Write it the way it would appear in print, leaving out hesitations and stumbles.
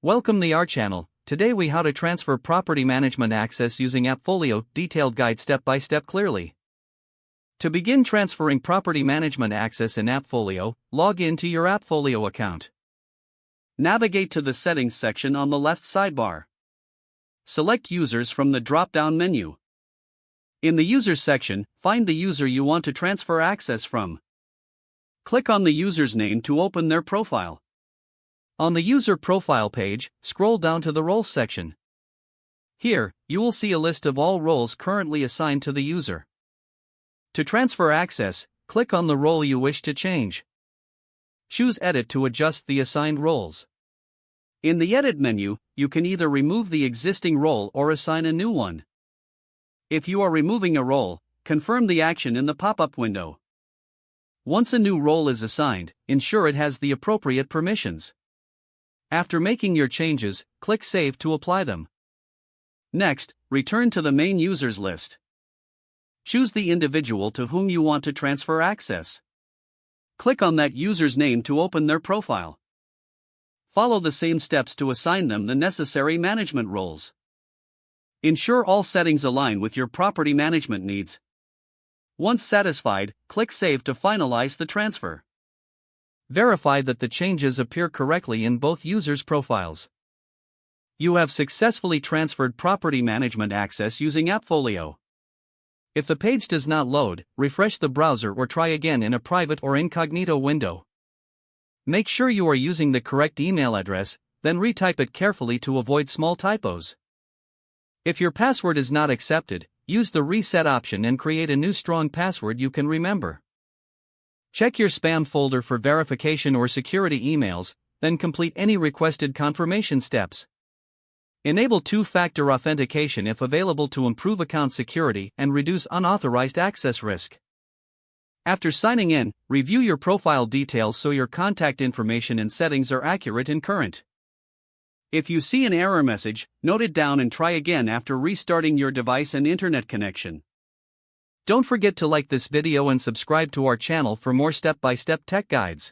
Welcome to our channel. Today we how to transfer property management access using AppFolio, detailed guide step by step clearly. To begin transferring property management access in AppFolio, log in to your AppFolio account. Navigate to the settings section on the left sidebar. Select users from the drop-down menu. In the users section, find the user you want to transfer access from. Click on the user's name to open their profile. On the user profile page, scroll down to the roles section. Here, you will see a list of all roles currently assigned to the user. To transfer access, click on the role you wish to change. Choose Edit to adjust the assigned roles. In the Edit menu, you can either remove the existing role or assign a new one. If you are removing a role, confirm the action in the pop-up window. Once a new role is assigned, ensure it has the appropriate permissions. After making your changes, click Save to apply them. Next, return to the main users list. Choose the individual to whom you want to transfer access. Click on that user's name to open their profile. Follow the same steps to assign them the necessary management roles. Ensure all settings align with your property management needs. Once satisfied, click Save to finalize the transfer. Verify that the changes appear correctly in both users' profiles. You have successfully transferred property management access using AppFolio. If the page does not load, refresh the browser or try again in a private or incognito window. Make sure you are using the correct email address, then retype it carefully to avoid small typos. If your password is not accepted, use the reset option and create a new strong password you can remember. Check your spam folder for verification or security emails, then complete any requested confirmation steps. Enable two-factor authentication if available to improve account security and reduce unauthorized access risk. After signing in, review your profile details so your contact information and settings are accurate and current. If you see an error message, note it down and try again after restarting your device and internet connection. Don't forget to like this video and subscribe to our channel for more step-by-step tech guides.